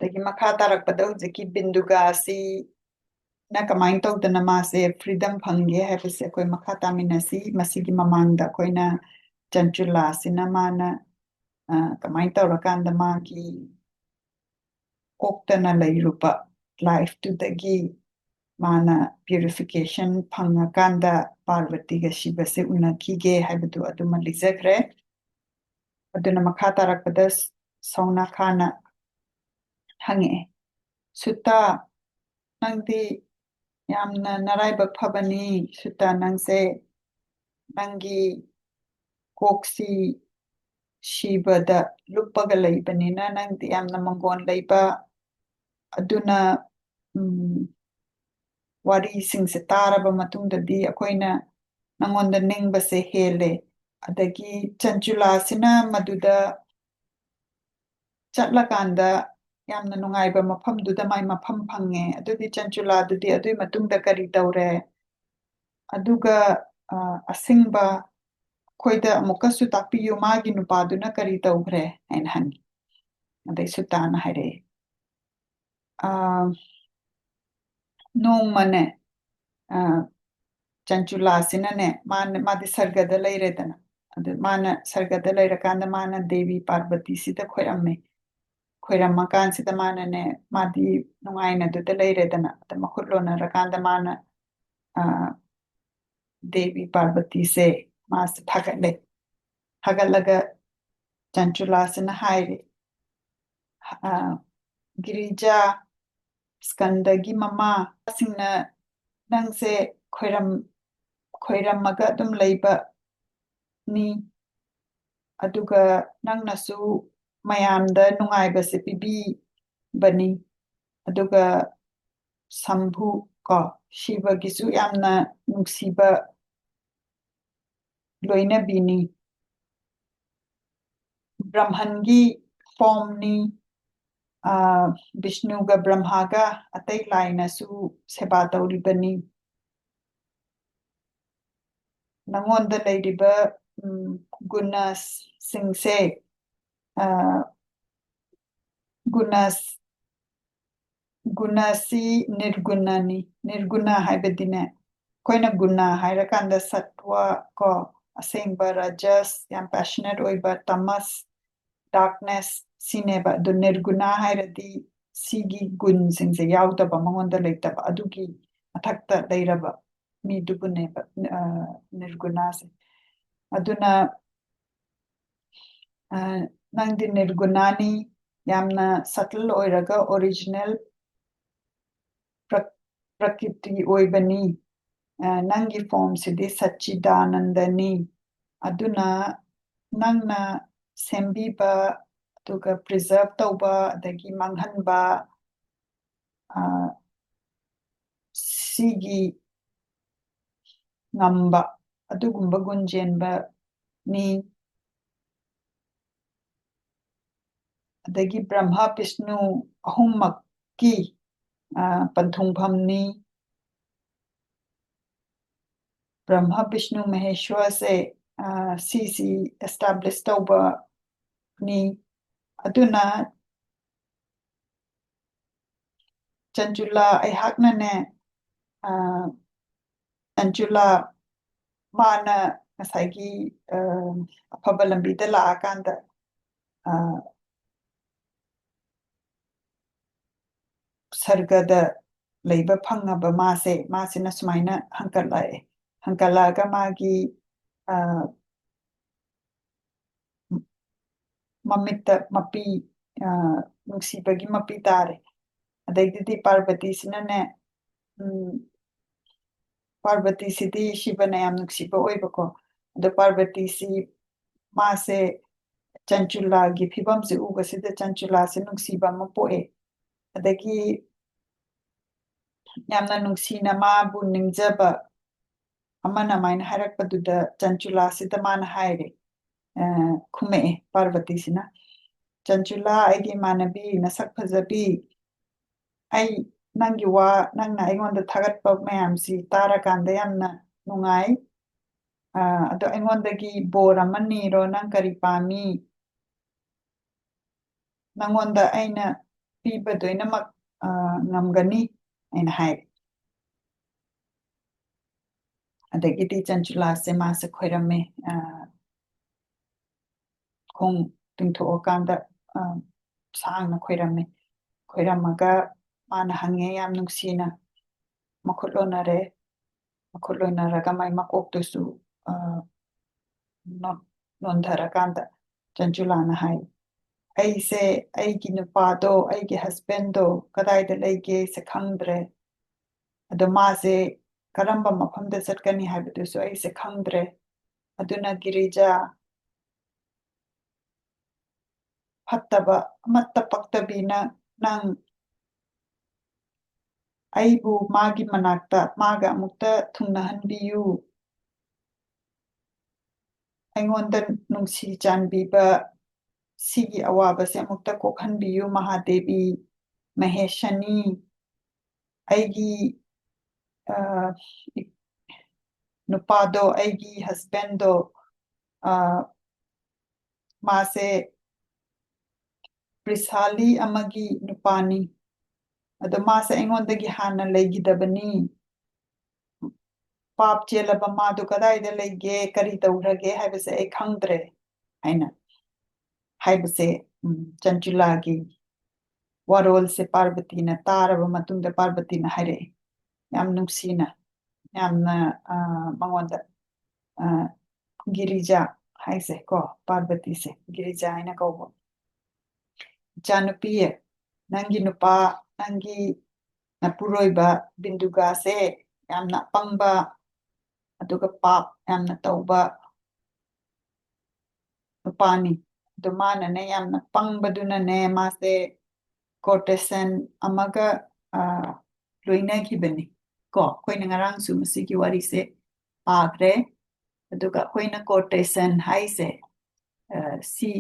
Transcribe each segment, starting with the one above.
ꯗꯒꯤ ꯃꯈꯥ ꯇꯥꯔꯛꯄꯗ ꯍꯧꯖꯤꯛꯀꯤ ꯕꯤꯟꯗꯨꯒꯥ ꯑꯁꯤ ꯅ ꯀꯃꯥꯏꯅ ꯇꯧꯗꯅ ꯃꯥꯁꯦ ꯐ꯭रीडम ꯐꯪꯒꯦ ꯍꯥꯏꯕꯁꯦ ꯑꯩꯈꯣꯏ ꯃꯈꯥ ꯇꯥꯃꯤꯟꯅꯁꯤ ꯃꯁꯤꯒꯤ ꯃꯃꯥꯡꯗ ꯑꯩꯈꯣꯏꯅ ꯆꯟꯆꯨꯂꯥꯁꯤꯅ ꯃꯥꯅ ꯀꯃꯥꯏꯅ ꯇꯧꯔꯀꯥꯟꯗ ꯃꯥꯒꯤ ꯀꯣꯛꯇꯅ ꯂꯩꯔꯨꯕ ꯂꯥꯏꯐꯇꯨꯗꯒꯤ ꯃꯥꯅ ꯄ꯭ꯌꯨꯔꯤꯐꯤꯀꯦꯁꯟ ꯐꯪꯉꯀꯥꯟꯗ ꯄꯥꯔꯕꯇꯤꯒ ꯁꯤꯕꯁꯦ ꯎꯅꯈꯤꯒꯦ ꯍꯥꯏꯕꯗꯨ ꯑꯗꯨꯃ ꯂꯤꯖꯈ꯭ꯔꯦ ꯑꯗꯨꯅ ꯃꯈꯥ ꯇꯥꯔꯛꯄꯗ ꯁꯧꯅꯥꯈꯥꯅ ꯍꯪꯉꯛꯑꯦ ꯁꯨꯇꯥ ꯅꯪꯗꯤ ꯌꯥꯝꯅ ꯅꯔꯥꯏꯕꯛ ꯐꯕꯅꯤ ꯁꯨꯇꯥ ꯅꯪꯁꯦ ꯅꯪꯒꯤ ꯀꯣꯛꯁꯤ ꯁꯤꯕꯗ ꯂꯨꯞꯄꯒ ꯂꯩꯕꯅꯤꯅ ꯅꯪꯗꯤ ꯌꯥꯝꯅ ꯃꯪꯒꯣꯟ ꯂꯩꯕ ꯑꯗꯨꯅ ꯋꯥꯔꯤꯁꯤꯡꯁꯦ ꯇꯥꯔꯕ ꯃꯇꯨꯡꯗꯗꯤ ꯑꯩꯈꯣꯏꯅ ꯅꯉꯣꯟꯗ ꯅꯤꯡꯕꯁꯦ ꯍꯦꯜꯂꯦ ꯑꯗꯒꯤ ꯆꯟꯆꯨꯂꯥꯁꯤꯅ ꯃꯗꯨꯗ ꯆꯠꯂꯀꯥꯟꯗ ꯌꯥꯝꯅ ꯅꯨꯡꯉꯥꯏꯕ ꯃꯐꯝꯗꯨꯗ ꯃꯥꯏ ꯃꯐꯝ ꯐꯪꯉꯦ ꯑꯗꯨꯗꯤ ꯆꯟꯆꯨꯂꯥꯗꯨꯗꯤ ꯑꯗꯨꯏ ꯃꯇꯨꯡꯗ ꯀꯔꯤ ꯇꯧꯔꯦ ꯑꯗꯨꯒ ꯑꯁꯤꯡꯕ ꯑꯩꯈꯣꯏꯗ ꯑꯃꯨꯛꯀꯁꯨ ꯇꯥꯛꯄꯤꯌꯨ ꯃꯥꯒꯤ ꯅꯨꯄꯥꯗꯨꯅ ꯀꯔꯤ ꯇꯧꯈ꯭ꯔꯦ ꯍꯥꯏꯅ ꯍꯪꯉꯤ ꯑꯗꯩ ꯁꯨꯇꯥꯅ ꯍꯥꯏꯔꯛꯑꯦ ꯅꯣꯡꯃꯅꯦ ꯆꯟꯆꯨꯂꯥꯁꯤꯅꯅꯦ ꯃꯥꯗꯤ ꯁꯔꯒꯗ ꯂꯩꯔꯦꯗꯅ ꯑꯗꯨ ꯃꯥꯅ ꯁꯔꯒꯗ ꯂꯩꯔꯀꯥꯟꯗ ꯃꯥꯅ ꯗꯦꯕꯤ ꯄꯥꯔꯕꯇꯤꯁꯤꯗ ꯈꯣꯏꯔꯝꯃꯦ ꯈꯣꯏꯔꯝꯃꯀꯥꯟꯁꯤꯗ ꯃꯥꯅꯅꯦ ꯃꯥꯗꯤ ꯅꯨꯡꯉꯥꯏꯅ ꯑꯗꯨꯗ ꯂꯩꯔꯦꯗꯅ ꯑꯗ ꯃꯈꯨꯠ ꯂꯣꯟꯅꯔꯀꯥꯟꯗ ꯃꯥꯅ ꯗꯦꯕꯤ ꯄꯥꯔꯕꯇꯤꯁꯦ ꯃꯥꯁꯦ ꯊꯥꯒꯠꯂꯦ ꯊꯥꯒꯠꯂꯒ ꯆꯟꯆꯨꯂꯥꯁꯤꯅ ꯍꯥꯏꯔꯦ ꯒꯤꯔꯤꯖꯥ ꯁ꯭ꯀꯟꯗꯒꯤ ꯃꯃꯥꯁꯤꯡꯅ ꯅꯪꯁꯦ ꯈꯣꯏꯔꯝꯃꯒ ꯑꯗꯨꯝ ꯂꯩꯕꯅꯤ ꯑꯗꯨꯒ ꯅꯪꯅꯁꯨ ꯃꯌꯥꯝꯗ ꯅꯨꯡꯉꯥꯏꯕꯁꯦ ꯄꯤꯕꯤꯕꯅꯤ ꯑꯗꯨꯒ ꯁꯝꯚꯨ ꯀꯣ ꯁꯤꯕꯒꯤꯁꯨ ꯌꯥꯝꯅ ꯅꯨꯡꯁꯤꯕ ꯂꯣꯏꯅꯕꯤꯅꯤ ꯕ꯭ꯔꯍꯟꯒꯤ ꯐꯣꯝꯅꯤ ꯕꯤꯁꯅꯨꯒ ꯕ꯭ꯔꯍ꯭ꯃꯥꯒ ꯑꯇꯩ ꯂꯥꯏꯅꯁꯨ ꯁꯦꯕꯥ ꯇꯧꯔꯤꯕꯅꯤ ꯅꯉꯣꯟꯗ ꯂꯩꯔꯤꯕ ꯒꯨꯅꯁꯤꯡꯁꯦ ꯒꯨꯅꯁꯤ ꯅꯤꯔꯒꯨꯅꯅꯤ ꯅꯤꯔꯒꯨꯅ ꯍꯥꯏꯕꯗꯤꯅꯦ ꯑꯩꯈꯣꯏꯅ ꯒꯨꯅ ꯍꯥꯏꯔꯀꯥꯟꯗ ꯁꯠꯋ ꯀꯣ ꯑꯁꯦꯡꯕ ꯔꯖꯁ ꯌꯥꯝ ꯄꯦꯁꯅꯦꯠ ꯑꯣꯏꯕ ꯇꯃꯁ ꯗꯥꯔꯛꯅꯦꯁ ꯁꯤꯅꯦꯕ ꯑꯗꯨ ꯅꯤꯔꯒꯨꯅ ꯍꯥꯏꯔꯗꯤ ꯁꯤꯒꯤ ꯒꯨꯟꯁꯤꯡꯁꯦ ꯌꯥꯎꯗꯕ ꯃꯉꯣꯟꯗ ꯂꯩꯇꯕ ꯑꯗꯨꯒꯤ ꯃꯊꯛꯇ ꯂꯩꯔꯕ ꯃꯤꯗꯨꯕꯨꯅꯦꯕ ꯅꯤꯔꯒꯨꯅꯥꯁꯦ ꯑꯗꯨꯅ ꯅꯪꯗꯤ ꯅꯤꯔꯒꯨꯅꯥꯅꯤ ꯌꯥꯝꯅ ꯁꯇꯜ ꯑꯣꯏꯔꯒ ꯑꯣꯔꯤꯖꯤꯅꯦꯜ ꯄ꯭ꯔꯀꯤꯇꯤ ꯑꯣꯏꯕꯅꯤ ꯅꯪꯒꯤ ꯐꯣꯝꯁꯤꯗꯤ ꯁच्चिदानंदꯅꯤ ꯑꯗꯨꯅ ꯅꯪꯅ ꯁꯦꯝꯕꯤꯕ ꯑꯗꯨꯒ ꯄ꯭ꯔꯤꯖꯔꯕ ꯇꯧꯕ ꯑꯗꯒꯤ ꯃꯥꯡꯍꯟꯕ ꯁꯤꯒꯤ ꯉꯝꯕ ꯑꯗꯨꯒꯨꯝꯕ ꯒꯨꯟ ꯆꯦꯟꯕꯅꯤ ꯑꯗꯒꯤ ꯕ꯭ꯔꯍ꯭ꯃ ꯕꯤꯁꯅꯨ ꯑꯍꯨꯝꯃꯛꯀꯤ ꯄꯟꯊꯨꯡꯐꯝꯅꯤ ꯕ꯭ꯔꯍ꯭ꯃ ꯕꯤꯁꯅꯨ ꯃꯍꯦꯁ꯭ꯋꯔꯁꯦ ꯁꯤꯁꯤ ꯑꯦꯁꯇꯥꯕ꯭ꯂꯤꯁ ꯇꯧꯕꯅꯤ ꯑꯗꯨꯅ ꯆꯟꯆꯨꯂꯥ ꯑꯩꯍꯥꯛꯅꯅꯦ ꯆꯟꯆꯨꯂꯥ ꯃꯥꯅ ꯉꯁꯥꯏꯒꯤ ꯑꯐꯕ ꯂꯝꯕꯤꯗ ꯂꯥꯛꯑꯀꯥꯟꯗ ꯁꯔꯒꯗ ꯂꯩꯕ ꯐꯪꯉꯕ ꯃꯥꯁꯤꯅ ꯁꯨꯃꯥꯏꯅ ꯍꯪꯀꯠꯂꯛꯑꯒ ꯃꯥꯒꯤ ꯃꯃꯤꯠꯇ ꯃꯄꯤ ꯅꯨꯡꯁꯤꯕꯒꯤ ꯃꯄꯤ ꯇꯥꯔꯦ ꯑꯗꯩꯗꯨꯗꯤ ꯄꯥꯔꯕꯇꯤꯁꯤꯅꯅꯦ ꯄꯥꯔꯕꯇꯤꯁꯤꯗꯤ ꯁꯤꯕꯅ ꯌꯥꯝ ꯅꯨꯡꯁꯤꯕ ꯑꯣꯏꯕꯀꯣ ꯑꯗꯣ ꯄꯥꯔꯕꯇꯤꯁꯤ ꯃꯥꯁꯦ ꯆꯟꯆꯨꯂꯥꯒꯤ ꯐꯤꯕꯝꯁꯦ ꯎꯕꯁꯤꯗ ꯆꯟꯆꯨꯂꯥꯁꯦ ꯅꯨꯡꯁꯤꯕ ꯑꯃ ꯄꯣꯛꯑꯦ ꯑꯗꯒꯤ ꯌꯥꯝꯅ ꯅꯨꯡꯁꯤꯅ ꯃꯥꯕꯨ ꯅꯤꯡꯖꯕ ꯑꯃꯅ ꯑꯃꯥꯏꯅ ꯍꯥꯏꯔꯛꯄꯗꯨꯗ ꯆꯟꯆꯨꯂꯥꯁꯤꯗ ꯃꯥꯅ ꯍꯥꯏꯔꯦ ꯈꯨꯝꯃꯛꯑꯦ ꯄꯥꯔꯕꯇꯤꯁꯤꯅ ꯆꯟꯆꯨꯂꯥ ꯑꯩꯒꯤ ꯏꯃꯥꯟꯅꯕꯤ ꯅꯁꯛ ꯐꯖꯕꯤ ꯑꯩ ꯅꯪꯒꯤ ꯅꯪꯅ ꯑꯩꯉꯣꯟꯗ ꯊꯥꯒꯠꯄ ꯃꯌꯥꯝꯁꯤ ꯇꯥꯔꯀꯥꯟꯗ ꯌꯥꯝꯅ ꯅꯨꯡꯉꯥꯏ ꯑꯗꯣ ꯑꯩꯉꯣꯟꯗꯒꯤ ꯕꯣꯔ ꯑꯃ ꯅꯤꯔꯣ ꯅꯪ ꯀꯔꯤ ꯄꯥꯝꯃꯤ ꯅꯪꯉꯣꯟꯗ ꯑꯩꯅ ꯄꯤꯕ ꯂꯣꯏꯅꯃꯛ ꯉꯝꯒꯅꯤ ꯍꯥꯏꯅ ꯍꯥꯏ ꯑꯗꯒꯤꯗꯤ ꯆꯟꯆꯨꯂꯥꯁꯦ ꯃꯥꯁꯦ ꯈꯣꯏꯔꯝꯃꯦ ꯈꯣꯡ ꯇꯤꯡꯊꯣꯛꯑꯀꯥꯟꯗ ꯁꯥꯡꯅ ꯈꯣꯏꯔꯝꯃꯦ ꯈꯣꯏꯔꯝꯃꯒ ꯃꯥꯅ ꯍꯪꯉꯦ ꯌꯥꯝ ꯅꯨꯡꯁꯤꯅ ꯃꯈꯨꯠ ꯂꯣꯟꯅꯔꯦ ꯃꯈꯨꯠ ꯂꯣꯟꯅꯔꯒ ꯃꯥꯏ ꯃꯀꯣꯛꯇꯨꯁꯨ ꯅꯣꯟꯊꯔꯀꯥꯟꯗ ꯆꯟꯆꯨꯂꯥꯅ ꯍꯥꯏ ꯑꯩꯁꯦ ꯑꯩꯒꯤ ꯅꯨꯄꯥꯗꯣ ꯑꯩꯒꯤ ꯍꯁꯕꯦꯟꯗꯣ ꯀꯗꯥꯏꯗ ꯂꯩꯒꯦꯁꯦ ꯈꯪꯗ꯭ꯔꯦ ꯑꯗꯣ ꯃꯥꯁꯦ ꯀꯔꯝꯕ ꯃꯐꯝꯗ ꯆꯠꯀꯅꯤ ꯍꯥꯏꯕꯗꯨꯁꯨ ꯑꯩꯁꯦ ꯈꯪꯗ꯭ꯔꯦ ꯑꯗꯨꯅ ꯒꯤꯔꯤꯖꯥ ꯐꯠꯇꯕ ꯑꯃꯠꯇ ꯄꯛꯇꯕꯤꯅ ꯅꯪ ꯑꯩꯕꯨ ꯃꯥꯒꯤ ꯃꯅꯥꯛꯇ ꯃꯥꯒ ꯑꯃꯨꯛꯇ ꯊꯨꯡꯅꯍꯟꯕꯤꯌꯨ ꯑꯩꯉꯣꯟꯗ ꯅꯨꯡꯁꯤ ꯆꯥꯟꯕꯤꯕ ꯁꯤꯒꯤ ꯑꯋꯥꯕꯁꯦ ꯑꯃꯨꯛꯇ ꯀꯣꯛꯍꯟꯕꯤꯌꯨ ꯃꯍꯥꯗꯦꯕꯤ ꯃꯍꯦꯁꯅꯤ ꯑꯩꯒꯤ ꯅꯨꯄꯥꯗꯣ ꯑꯩꯒꯤ ꯍꯁꯕꯦꯟꯗꯣ ꯃꯥꯁꯦ ꯄ꯭ꯔꯤꯁꯥꯂꯤ ꯑꯃꯒꯤ ꯅꯨꯄꯥꯅꯤ ꯑꯗꯣ ꯃꯥꯁꯦ ꯑꯩꯉꯣꯟꯗꯒꯤ ꯍꯥꯟꯅ ꯂꯩꯈꯤꯗꯕꯅꯤ ꯄꯥꯞ ꯆꯦꯜꯂꯕ ꯃꯥꯗꯣ ꯀꯗꯥꯏꯗ ꯂꯩꯒꯦ ꯀꯔꯤ ꯇꯧꯈ꯭ꯔꯒꯦ ꯍꯥꯏꯕꯁꯦ ꯑꯩ ꯈꯪꯗ꯭ꯔꯦ ꯍꯥꯏꯅ ꯍꯥꯏꯕꯁꯦ ꯆꯟꯆꯨꯂꯥꯒꯤ ꯋꯥꯔꯣꯜꯁꯦ ꯄꯥꯔꯕꯇꯤꯅ ꯇꯥꯔꯕ ꯃꯇꯨꯡꯗ ꯄꯥꯔꯕꯇꯤꯅ ꯍꯥꯏꯔꯛꯑꯦ ꯌꯥꯝ ꯅꯨꯡꯁꯤꯅ ꯌꯥꯝꯅ ꯃꯉꯣꯟꯗ ꯒꯤꯔꯤꯖꯥ ꯍꯥꯏꯁꯦ ꯀꯣ ꯄꯥꯔꯕꯇꯤꯁꯦ ꯒꯤꯔꯤꯖꯥ ꯍꯥꯏꯅ ꯀꯧꯕ ꯏꯆꯥꯅꯨꯄꯤ ꯅꯪꯒꯤ ꯅꯨꯄꯥ ꯅꯪꯒꯤ ꯅꯄꯨꯔꯣꯏꯕ ꯕꯤꯟꯗꯨꯒꯥꯁꯦ ꯌꯥꯝꯅ ꯑꯄꯪꯕ ꯑꯗꯨꯒ ꯄꯥꯞ ꯌꯥꯝꯅ ꯇꯧꯕ ꯅꯨꯄꯥꯅꯤ ꯑꯗꯨ ꯃꯥꯅꯅꯦ ꯌꯥꯝꯅ ꯄꯪꯕꯗꯨꯅꯅꯦ ꯃꯥꯁꯦ ꯀꯣꯔꯇꯦꯁꯟ ꯑꯃꯒ ꯂꯣꯏꯅꯈꯤꯕꯅꯤ ꯀꯣ ꯑꯩꯈꯣꯏꯅ ꯉꯔꯥꯡꯁꯨ ꯃꯁꯤꯒꯤ ꯋꯥꯔꯤꯁꯦ ꯄꯥꯈ꯭ꯔꯦ ꯑꯗꯨꯒ ꯑꯩꯈꯣꯏꯅ ꯀꯣꯔꯇꯦꯁꯟ ꯍꯥꯏꯁꯦ ꯁꯤ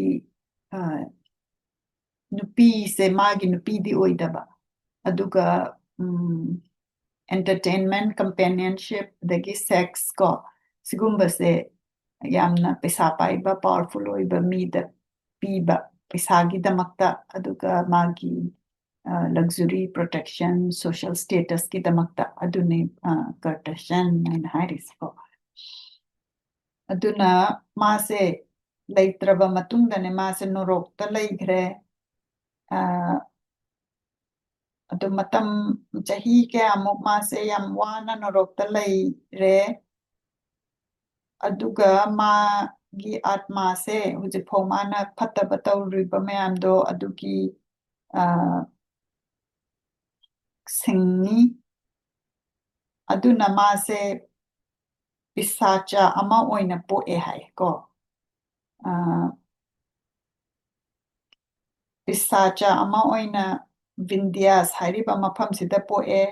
ꯅꯨꯄꯤꯁꯦ ꯃꯥꯒꯤ ꯅꯨꯄꯤꯗꯤ ꯑꯣꯏꯗꯕ ꯑꯗꯨꯒ ꯑꯦꯟꯇꯔꯇꯦꯟꯃꯦꯟ ꯀꯝꯄꯦꯅꯤꯌꯟꯁꯤꯞ ꯑꯗꯒꯤ ꯁꯦꯛꯁ ꯀꯣ ꯁꯤꯒꯨꯝꯕꯁꯦ ꯌꯥꯝꯅ ꯄꯩꯁꯥ ꯄꯥꯏꯕ ꯄꯥꯋꯔꯐꯨꯜ ꯑꯣꯏꯕ ꯃꯤꯗ ꯄꯤꯕ ꯄꯩꯁꯥꯒꯤꯗꯃꯛꯇ ꯑꯗꯨꯒ ꯃꯥꯒꯤ ꯂꯛꯖꯨꯔꯤ ꯄ꯭ꯔꯣꯇꯦꯛꯁꯟ ꯁꯣꯁꯤꯌꯦꯜ ꯁ꯭ꯇꯦꯇꯁꯀꯤꯗꯃꯛꯇ ꯑꯗꯨꯅꯤ ꯀꯔꯇꯦꯁꯟ ꯍꯥꯏꯅ ꯍꯥꯏꯔꯤꯁꯤꯀꯣ ꯑꯗꯨꯅ ꯃꯥꯁꯦ ꯂꯩꯇ꯭ꯔꯕ ꯃꯇꯨꯡꯗꯅꯦ ꯃꯥꯁꯦ ꯅꯣꯔꯣꯛꯇ ꯂꯩꯈ꯭ꯔꯦ ꯑꯗꯨ ꯃꯇꯝ ꯆꯍꯤ ꯀꯌꯥꯃꯨꯛ ꯃꯥꯁꯦ ꯌꯥꯝ ꯋꯥꯅ ꯅꯣꯔꯣꯛꯇ ꯂꯩꯔꯦ ꯑꯗꯨꯒ ꯃꯥꯒꯤ ꯑꯥꯠꯃꯥꯁꯦ ꯍꯧꯖꯤꯛꯐꯥꯎ ꯃꯥꯅ ꯐꯠꯇꯕ ꯇꯧꯔꯤꯕ ꯃꯌꯥꯝꯗꯣ ꯑꯗꯨꯒꯤ ꯁꯤꯡꯅꯤ ꯑꯗꯨꯅ ꯃꯥꯁꯦ ꯄꯤꯁꯥꯆ ꯑꯃ ꯑꯣꯏꯅ ꯄꯣꯛꯑꯦ ꯍꯥꯏ ꯀꯣ ꯄꯤꯁꯥꯆ ꯑꯃ ꯑꯣꯏꯅ ꯚꯤꯟꯙ꯭ꯌꯥꯁ ꯍꯥꯏꯔꯤꯕ ꯃꯐꯝꯁꯤꯗ ꯄꯣꯛꯑꯦ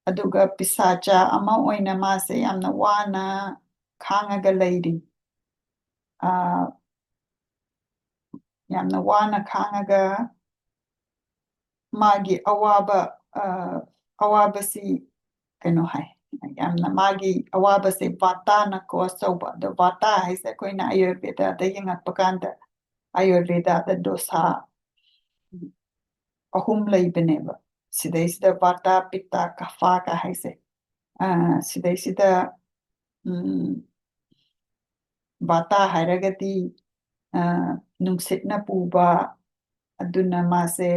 ꯑꯗꯨꯒ ꯄꯤꯁꯥꯆ ꯑꯃ ꯑꯣꯏꯅ ꯃꯥꯁꯦ ꯌꯥꯝꯅ ꯋꯥꯅ ꯈꯥꯡꯉꯒ ꯂꯩꯔꯤ ꯌꯥꯝꯅ ꯋꯥꯅ ꯈꯥꯡꯉꯒ ꯃꯥꯒꯤ ꯑꯋꯥꯕꯁꯤ ꯀꯩꯅꯣ ꯍꯥꯏ ꯌꯥꯝꯅ ꯃꯥꯒꯤ ꯑꯋꯥꯕꯁꯦ ꯚꯥꯇꯥꯅ ꯀꯣꯁ ꯇꯧꯕ ꯑꯗꯣ ꯚꯥꯇꯥ ꯍꯥꯏꯁꯦ ꯑꯩꯈꯣꯏꯅ ꯑꯌꯨꯔꯚꯦꯗꯗ ꯌꯦꯡꯉꯛꯄ ꯀꯥꯟꯗ ꯑꯌꯨꯔꯚꯦꯗꯥꯗ ꯗꯣꯁꯥ ꯑꯍꯨꯝ ꯂꯩꯕꯅꯦꯕ ꯁꯤꯗꯩꯁꯤꯗ ꯚꯥꯇꯥ ꯄꯤꯠꯇ ꯀꯐꯥꯒ ꯍꯥꯏꯁꯦ ꯁꯤꯗꯩꯁꯤꯗ ꯚꯥꯇꯥ ꯍꯥꯏꯔꯒꯗꯤ ꯅꯨꯡꯁꯤꯠꯅ ꯄꯨꯕ ꯑꯗꯨꯅ ꯃꯥꯁꯦ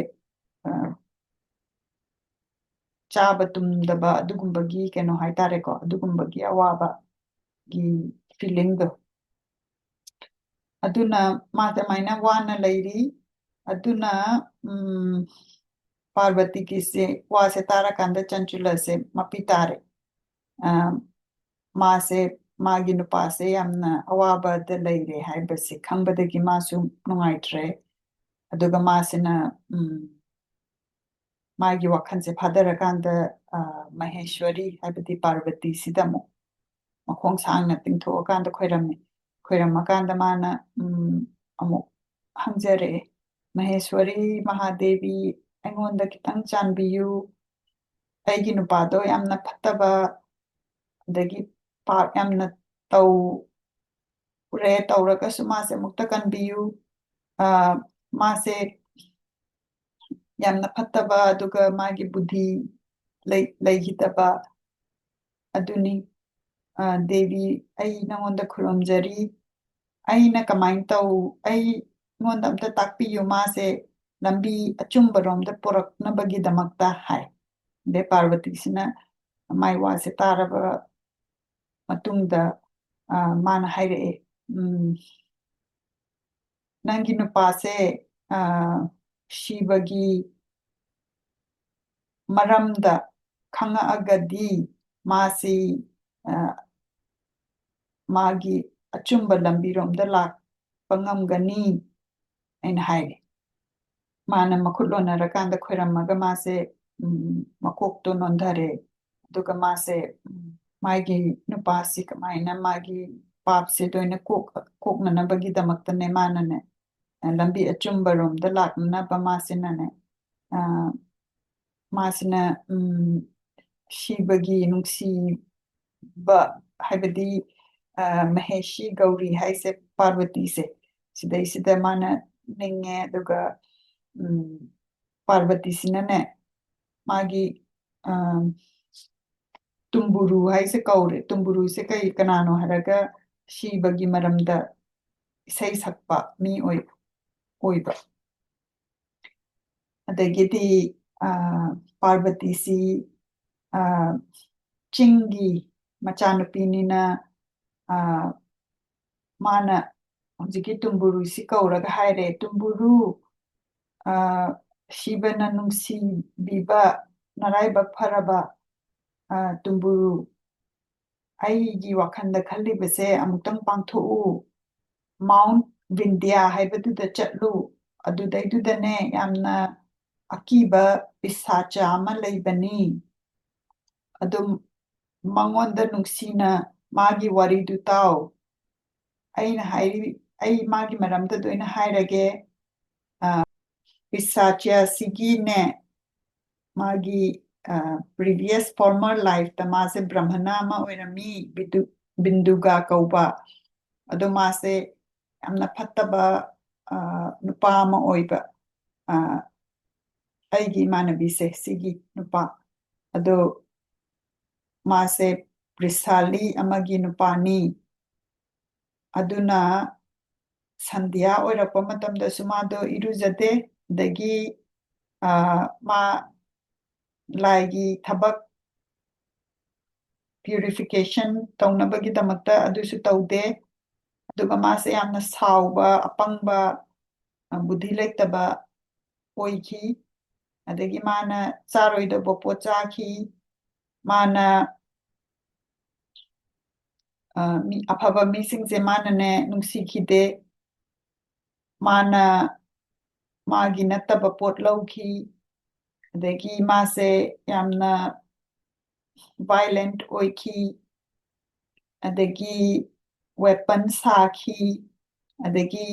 ꯆꯥꯕ ꯇꯨꯝꯗꯕ ꯑꯗꯨꯒꯨꯝꯕꯒꯤ ꯀꯩꯅꯣ ꯍꯥꯏꯇꯥꯔꯦꯀꯣ ꯑꯗꯨꯒꯨꯝꯕꯒꯤ ꯑꯋꯥꯕꯒꯤ ꯐꯤꯂꯤꯡꯗꯣ ꯑꯗꯨꯅ ꯃꯥꯁꯦ ꯑꯗꯨꯃꯥꯏꯅ ꯋꯥꯅ ꯂꯩꯔꯤ ꯑꯗꯨꯅ ꯄꯥꯔꯕꯇꯤꯒꯤꯁꯦ ꯋꯥꯁꯦ ꯇꯥꯔꯀꯥꯟꯗ ꯆꯟꯆꯨꯂꯁꯦ ꯃꯄꯤ ꯇꯥꯔꯦ ꯃꯥꯁꯦ ꯃꯥꯒꯤ ꯅꯨꯄꯥꯁꯦ ꯌꯥꯝꯅ ꯑꯋꯥꯕꯗ ꯂꯩꯔꯦ ꯍꯥꯏꯕꯁꯦ ꯈꯪꯕꯗꯒꯤ ꯃꯥꯁꯨ ꯅꯨꯡꯉꯥꯏꯇ꯭ꯔꯦ ꯑꯗꯨꯒ ꯃꯥꯁꯤꯅ ꯃꯥꯒꯤ ꯋꯥꯈꯜꯁꯦ ꯐꯥꯊꯔꯀꯥꯟꯗ ꯃꯍꯦꯁ꯭ꯋꯔꯤ ꯍꯥꯏꯕꯗꯤ ꯄꯥꯔꯕꯇꯤꯁꯤꯗ ꯑꯃꯨꯛ ꯃꯈꯣꯡ ꯁꯥꯡꯅ ꯇꯤꯡꯊꯣꯛꯑꯀꯥꯟꯗ ꯈꯣꯏꯔꯝꯃꯤ ꯈꯣꯏꯔꯝꯃꯀꯥꯟꯗ ꯃꯥꯅ ꯑꯃꯨꯛ ꯍꯪꯖꯔꯛꯑꯦ ꯃꯍꯦꯁ꯭ꯋꯔꯤ ꯃꯍꯥꯗꯦꯕꯤ ꯑꯩꯉꯣꯟꯗ ꯈꯤꯇꯪ ꯆꯥꯟꯕꯤꯌꯨ ꯑꯩꯒꯤ ꯅꯨꯄꯥꯗꯣ ꯌꯥꯝꯅ ꯐꯠꯇꯕ ꯑꯗꯒꯤ ꯄꯥꯞ ꯌꯥꯝꯅ ꯇꯧꯔꯒꯁꯨ ꯃꯥꯁꯦ ꯑꯃꯨꯛꯇ ꯀꯟꯕꯤꯌꯨ ꯃꯥꯁꯦ ꯌꯥꯝꯅ ꯐꯠꯇꯕ ꯑꯗꯨꯒ ꯃꯥꯒꯤ ꯕꯨꯙꯤ ꯂꯩꯈꯤꯗꯕ ꯑꯗꯨꯅꯤ ꯗꯦꯕꯤ ꯑꯩ ꯅꯉꯣꯟꯗ ꯈꯨꯔꯨꯝꯖꯔꯤ ꯑꯩꯅ ꯀꯃꯥꯏꯅ ꯇꯧ ꯑꯩꯉꯣꯟꯗ ꯑꯝꯇ ꯇꯥꯛꯄꯤꯌꯨ ꯃꯥꯁꯦ ꯂꯝꯕꯤ ꯑꯆꯨꯝꯕꯔꯣꯝꯗ ꯄꯨꯔꯛꯅꯕꯒꯤꯗꯃꯛꯇ ꯍꯥꯏ ꯑꯗꯩ ꯄꯥꯔꯕꯇꯤꯁꯤꯅ ꯃꯥꯏ ꯋꯥꯁꯦ ꯇꯥꯔꯕ ꯃꯇꯨꯡꯗ ꯃꯥꯅ ꯍꯥꯏꯔꯛꯑꯦ ꯅꯪꯒꯤ ꯅꯨꯄꯥꯁꯦ ꯁꯤꯕꯒꯤ ꯃꯔꯝꯗ ꯈꯪꯉꯛꯑꯒꯗꯤ ꯃꯥꯁꯤ ꯃꯥꯒꯤ ꯑꯆꯨꯝꯕ ꯂꯝꯕꯤꯔꯣꯝꯗ ꯂꯥꯛꯄ ꯉꯝꯒꯅꯤ ꯑꯩꯅ ꯍꯥꯏꯔꯦ ꯃꯥꯅ ꯃꯈꯨꯠ ꯂꯣꯟꯅꯔꯀꯥꯟꯗ ꯈꯣꯏꯔꯝꯃꯒ ꯃꯥꯁꯦ ꯃꯀꯣꯛꯇꯣ ꯅꯣꯟꯊꯔꯦ ꯑꯗꯨꯒ ꯃꯥꯁꯦ ꯃꯥꯒꯤ ꯅꯨꯄꯥꯁꯤ ꯀꯃꯥꯏꯅ ꯃꯥꯒꯤ ꯄꯥꯞꯁꯦ ꯂꯣꯏꯅ ꯀꯣꯛꯅꯅꯕꯒꯤꯗꯃꯛꯇꯅꯦ ꯃꯥꯅꯅꯦ ꯂꯝꯕꯤ ꯑꯆꯨꯝꯕꯔꯣꯝꯗ ꯂꯥꯛꯅꯅꯕ ꯃꯥꯁꯤꯅ ꯁꯤꯕꯒꯤ ꯅꯨꯡꯁꯤꯕ ꯍꯥꯏꯕꯗꯤ ꯃꯍꯦꯁꯤ ꯒꯧꯔꯤ ꯍꯥꯏꯁꯦ ꯄꯥꯔꯕꯇꯤꯁꯦ ꯁꯤꯗꯩꯁꯤꯗ ꯃꯥꯅ ꯅꯤꯡꯉꯦ ꯑꯗꯨꯒ ꯄꯥꯔꯕꯇꯤꯁꯤꯅꯅꯦ ꯃꯥꯒꯤ ꯇꯨꯝꯕꯨꯔꯨ ꯍꯥꯏꯁꯦ ꯀꯧꯔꯦ ꯇꯨꯝꯕꯨꯔꯨꯁꯦ ꯀꯅꯥꯅꯣ ꯍꯥꯏꯔꯒ ꯁꯤꯕꯒꯤ ꯃꯔꯝꯗ ꯏꯁꯩ ꯁꯛꯄ ꯃꯤ ꯑꯣꯏꯕ ꯑꯗꯒꯤꯗꯤ ꯄꯥꯔꯕꯇꯤꯁꯤ ꯆꯤꯡꯒꯤ ꯃꯆꯥꯅꯨꯄꯤꯅꯤꯅ ꯃꯥꯅ ꯍꯧꯖꯤꯛꯀꯤ ꯇꯨꯝꯕꯨꯔꯨꯁꯤ ꯀꯧꯔꯒ ꯍꯥꯏꯔꯦ ꯇꯨꯝꯕꯨꯔꯨ ꯁꯤꯕꯅ ꯅꯨꯡꯁꯤꯕꯤꯕ ꯅꯔꯥꯏꯕꯛ ꯐꯔꯕ ꯇꯨꯝꯕꯨꯔꯨ ꯑꯩꯒꯤ ꯋꯥꯈꯜꯗ ꯈꯜꯂꯤꯕꯁꯦ ꯑꯃꯨꯛꯇꯪ ꯄꯥꯡꯊꯣꯛꯎ ꯃꯥꯎꯟꯠ ꯕꯤꯟꯗ꯭ꯌꯥ ꯍꯥꯏꯕꯗꯨꯗ ꯆꯠꯂꯨ ꯑꯗꯨꯗꯩꯗꯨꯗꯅꯦ ꯌꯥꯝꯅ ꯑꯀꯤꯕ ꯄꯤꯁꯥꯆ ꯑꯃ ꯂꯩꯕꯅꯤ ꯑꯗꯨꯝ ꯃꯉꯣꯟꯗ ꯅꯨꯡꯁꯤꯅ ꯃꯥꯒꯤ ꯋꯥꯔꯤꯗꯨ ꯇꯥꯎ ꯑꯩ ꯃꯥꯒꯤ ꯃꯔꯝꯗ ꯑꯣꯏꯅ ꯍꯥꯏꯔꯒꯦ ꯄꯤꯁꯥꯆ꯭ꯌꯁꯤꯒꯤꯅꯦ ꯃꯥꯒꯤ ꯄ꯭ꯔꯤꯚꯤꯌꯁ ꯐꯣꯔꯃꯔ ꯂꯥꯏꯐꯇ ꯃꯥꯁꯦ ꯕ꯭ꯔꯍꯃꯅ ꯑꯃ ꯑꯣꯏꯔꯝꯃꯤ ꯕꯤꯟꯗꯨꯒꯥ ꯀꯧꯕ ꯑꯗꯣ ꯃꯥꯁꯦ ꯌꯥꯝꯅ ꯐꯠꯇꯕ ꯅꯨꯄꯥ ꯑꯃ ꯑꯣꯏꯕ ꯑꯩꯒꯤ ꯏꯃꯥꯟꯅꯕꯤꯁꯦ ꯁꯤꯒꯤ ꯅꯨꯄꯥ ꯑꯗꯣ ꯃꯥꯁꯦ ꯄ꯭ꯔꯤꯁꯥꯂꯤ ꯑꯃꯒꯤ ꯅꯨꯄꯥꯅꯤ ꯑꯗꯨꯅ ꯁꯟꯙ꯭ꯌꯥ ꯑꯣꯏꯔꯛꯄ ꯃꯇꯝꯗꯁꯨ ꯃꯥꯗꯣ ꯏꯔꯨꯖꯗꯦ ꯑꯗꯒꯤ ꯃꯥ ꯂꯥꯏꯒꯤ ꯊꯕꯛ ꯄ꯭ꯌꯨꯔꯤꯐꯤꯀꯦꯁꯟ ꯇꯧꯅꯕꯒꯤꯗꯃꯛꯇ ꯑꯗꯨꯁꯨ ꯇꯧꯗꯦ ꯑꯗꯨꯒ ꯃꯥꯁꯦ ꯌꯥꯝꯅ ꯁꯥꯎꯕ ꯑꯄꯪꯕ ꯕꯨꯙꯤ ꯂꯩꯇꯕ ꯑꯣꯏꯈꯤ ꯑꯗꯒꯤ ꯃꯥꯅ ꯆꯥꯔꯣꯏꯗꯕ ꯄꯣꯠ ꯆꯥꯈꯤ ꯃꯥꯅ ꯑꯐꯕ ꯃꯤꯁꯤꯡꯁꯦ ꯃꯥꯅꯅꯦ ꯅꯨꯡꯁꯤꯈꯤꯗꯦ ꯃꯥꯅ ꯃꯥꯒꯤ ꯅꯠꯇꯕ ꯄꯣꯠ ꯂꯧꯈꯤ ꯑꯗꯒꯤ ꯃꯥꯁꯦ ꯌꯥꯝꯅ ꯚꯥꯏꯂꯦꯟꯠ ꯑꯣꯏꯈꯤ ꯑꯗꯒꯤ ꯋꯦꯄꯟ ꯁꯥꯈꯤ ꯑꯗꯒꯤ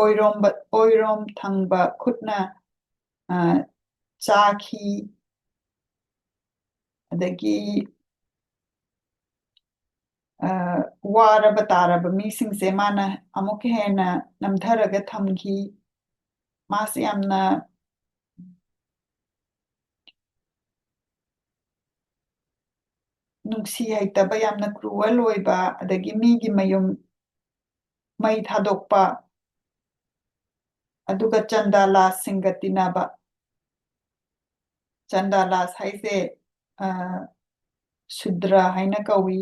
ꯑꯣꯏꯔꯣꯝ ꯊꯪꯕ ꯈꯨꯠꯅ ꯆꯥꯈꯤ ꯑꯗꯒꯤ ꯋꯥꯔꯕ ꯇꯥꯔꯕ ꯃꯤꯁꯤꯡꯁꯦ ꯃꯥꯅ ꯑꯃꯨꯛꯀ ꯍꯦꯟꯅ ꯅꯝꯊꯔꯒ ꯊꯝꯈꯤ ꯃꯥꯁꯦ ꯌꯥꯝꯅ ꯅꯨꯡꯁꯤ ꯍꯩꯇꯕ ꯌꯥꯝꯅ ꯀ꯭ꯔꯨꯋꯦꯜ ꯑꯣꯏꯕ ꯑꯗꯒꯤ ꯃꯤꯒꯤ ꯃꯌꯨꯝ ꯃꯩ ꯊꯥꯗꯣꯛꯄ ꯑꯗꯨꯒ ꯆꯟꯗꯥꯂꯥꯁꯁꯤꯡꯒ ꯇꯤꯟꯅꯕ ꯆꯟꯗꯥꯂꯥꯁ ꯍꯥꯏꯁꯦ ꯁꯨꯗ꯭ꯔ ꯍꯥꯏꯅ ꯀꯧꯏ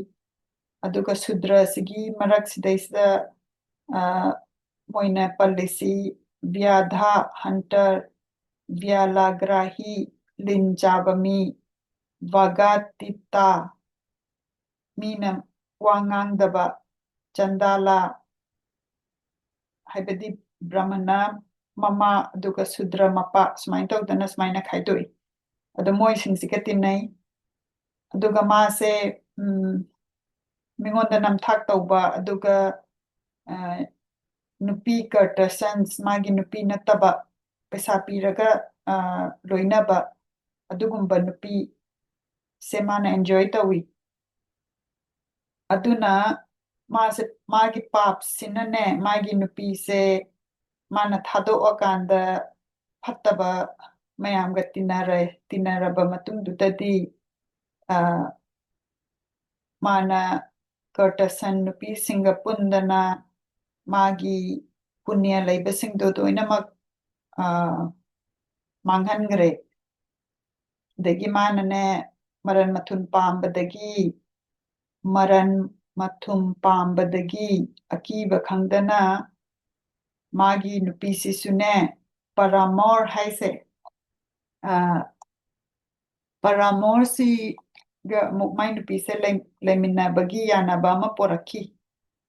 ꯑꯗꯨꯒ ꯁꯨꯗ꯭ꯔꯁꯤꯒꯤ ꯃꯔꯛꯁꯤꯗꯩꯁꯤꯗ ꯃꯣꯏꯅ ꯄꯜꯂꯤꯁꯤ ꯕ꯭ꯌꯥꯙꯥ ꯍꯟꯇꯔ ꯕ꯭ꯌꯥꯂꯥꯒ꯭ꯔꯥꯍꯤ ꯂꯤꯟ ꯆꯥꯕ ꯃꯤ ꯚꯒꯥꯇꯤꯇꯥ ꯃꯤꯅ ꯋꯥ ꯉꯥꯡꯗꯕ ꯆꯟꯗꯥꯂꯥ ꯍꯥꯏꯕꯗꯤ ꯕ꯭ꯔꯍꯃꯅ ꯃꯃꯥ ꯑꯗꯨꯒ ꯁꯨꯗ꯭ꯔ ꯃꯄꯥ ꯁꯨꯃꯥꯏꯅ ꯇꯧꯗꯅ ꯁꯨꯃꯥꯏꯅ ꯈꯥꯏꯗꯣꯛꯏ ꯑꯗꯣ ꯃꯣꯏꯁꯤꯡꯁꯤꯒ ꯇꯤꯟꯅꯩ ꯑꯗꯨꯒ ꯃꯥꯁꯦ ꯃꯤꯉꯣꯟꯗ ꯅꯝꯊꯥꯛ ꯇꯧꯕ ꯑꯗꯨꯒ ꯅꯨꯄꯤ ꯀꯔꯇꯁꯟꯁ ꯃꯥꯒꯤ ꯅꯨꯄꯤ ꯅꯠꯇꯕ ꯄꯩꯁా ꯄꯤꯔꯒ ꯂꯣꯏꯅꯕ ꯑꯗꯨꯒꯨꯝꯕ ꯅꯨꯄꯤ ꯁꯦ ꯃꯥꯅ ꯑꯦꯟꯖꯣꯏ ꯇꯧꯏ ꯑꯗꯨꯅ ꯃꯥꯁꯦ ꯃꯥꯒꯤ ꯄꯥꯞꯁꯤꯅꯅꯦ ꯃꯥꯒꯤ ꯅꯨꯄꯤꯁꯦ ꯃꯥꯅ ꯊꯥꯗꯣꯛꯑꯀꯥꯟꯗ ꯐꯠꯇꯕ ꯃꯌꯥꯝꯒ ꯇꯤꯟꯅꯔꯕ ꯃꯇꯨꯡꯗꯨꯗꯗꯤ ꯃꯥꯅ ꯀꯔꯇꯁꯟ ꯅꯨꯄꯤꯁꯤꯡꯒ ꯄꯨꯟꯗꯅ ꯃꯥꯒꯤ ꯄꯨꯅ꯭ꯌ ꯂꯩꯕꯁꯤꯡꯗꯣ ꯂꯣꯏꯅꯃꯛ ꯃꯥꯡꯍꯟꯈ꯭ꯔꯦ ꯑꯗꯒꯤ ꯃꯥꯅꯅꯦ ꯃꯔꯟ ꯃꯊꯨꯝ ꯄꯥꯝꯕꯗꯒꯤ ꯃꯔꯟ ꯃꯊꯨꯝ ꯄꯥꯝꯕꯗꯒꯤ ꯑꯀꯤꯕ ꯈꯪꯗꯅ ꯃꯥꯒꯤ ꯅꯨꯄꯤꯁꯤꯁꯨꯅꯦ ꯄꯔꯥꯃꯣꯔ ꯍꯥꯏꯁꯦ ꯄꯔꯥꯃꯣꯔꯁꯤꯒ ꯑꯃꯨꯛ ꯃꯥꯏ ꯅꯨꯄꯤꯁꯦ ꯂꯩꯃꯤꯟꯅꯕꯒꯤ ꯌꯥꯅꯕ ꯑꯃ ꯄꯣꯔꯛꯈꯤ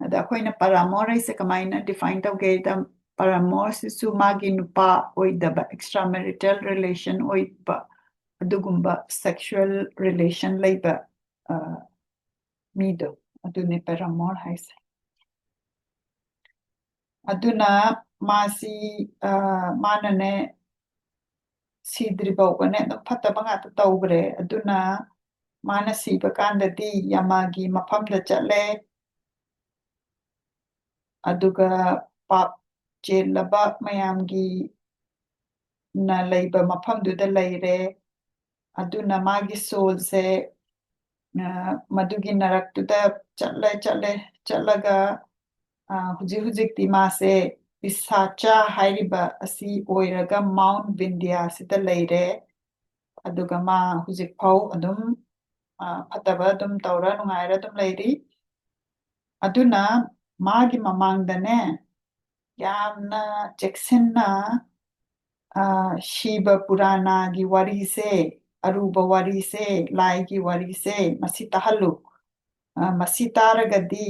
ꯑꯗ ꯑꯩꯈꯣꯏꯅ ꯄꯔꯥꯃꯣꯔ ꯍꯥꯏꯁꯦ ꯀꯃꯥꯏꯅ ꯗꯤꯐꯥꯏꯟ ꯇꯧꯒꯦꯗ ꯄꯔꯥꯃꯣꯔꯁꯤꯁꯨ ꯃꯥꯒꯤ ꯅꯨꯄꯥ ꯑꯣꯏꯗꯕ ꯑꯦꯛꯁꯇ꯭ꯔꯥ ꯃꯦꯔꯤꯇꯦꯜ ꯔꯤꯂꯦꯁꯟ ꯑꯣꯏꯕ ꯑꯗꯨꯒꯨꯝꯕ ꯁꯦꯛꯁꯨꯋꯦꯜ ꯔꯤꯂꯦꯁꯟ ꯂꯩꯕ ꯃꯤꯗꯣ ꯑꯗꯨꯅꯦ ꯄꯦꯔꯥꯃꯣꯔ ꯍꯥꯏꯁꯦ ꯑꯗꯨꯅ ꯃꯥꯁꯤ ꯃꯥꯅꯅꯦ ꯁꯤꯗ꯭ꯔꯤ ꯐꯥꯎꯕꯅꯦ ꯑꯗꯨꯝ ꯐꯠꯇꯕ ꯉꯥꯛꯇ ꯇꯧꯈ꯭ꯔꯦ ꯑꯗꯨꯅ ꯃꯥꯅ ꯁꯤꯕ ꯀꯥꯟꯗꯗꯤ ꯌꯥꯃꯥꯒꯤ ꯃꯐꯝꯗ ꯆꯠꯂꯦ ꯑꯗꯨꯒ ꯄꯥꯞ ꯆꯦꯜꯂꯕ ꯃꯌꯥꯝꯒꯤ ꯅ ꯂꯩꯕ ꯃꯐꯝꯗꯨꯗ ꯂꯩꯔꯦ ꯑꯗꯨꯅ ꯃꯥꯒꯤ ꯁꯣꯜꯁꯦ ꯃꯗꯨꯒꯤ ꯅꯔꯛꯇꯨꯗ ꯆꯠꯂꯒ ꯍꯧꯖꯤꯛꯇꯤ ꯃꯥꯁꯦ ꯄꯤꯁꯥꯆꯥ ꯍꯥꯏꯔꯤꯕ ꯑꯁꯤ ꯑꯣꯏꯔꯒ ꯃꯥꯎꯟꯠ ꯕꯤꯟꯙ꯭ꯌꯥꯁꯤꯗ ꯂꯩꯔꯦ ꯑꯗꯨꯒ ꯃꯥ ꯍꯧꯖꯤꯛ ꯐꯥꯎ ꯑꯗꯨꯝ ꯐꯠꯇꯕ ꯑꯗꯨꯝ ꯇꯧꯔ ꯅꯨꯡꯉꯥꯏꯔ ꯑꯗꯨꯝ ꯂꯩꯔꯤ ꯑꯗꯨꯅ ꯃꯥꯒꯤ ꯃꯃꯥꯡꯗꯅꯦ ꯌꯥꯝꯅ ꯆꯦꯛꯁꯤꯟꯅ ꯁꯤꯕ ꯄꯨꯔꯥꯅꯥꯒꯤ ꯋꯥꯔꯤꯁꯦ ꯑꯔꯨꯕ ꯋꯥꯔꯤꯁꯦ ꯂꯥꯏꯒꯤ ꯋꯥꯔꯤꯁꯦ ꯃꯁꯤ ꯇꯥꯍꯜꯂꯨ ꯃꯁꯤ ꯇꯥꯔꯒꯗꯤ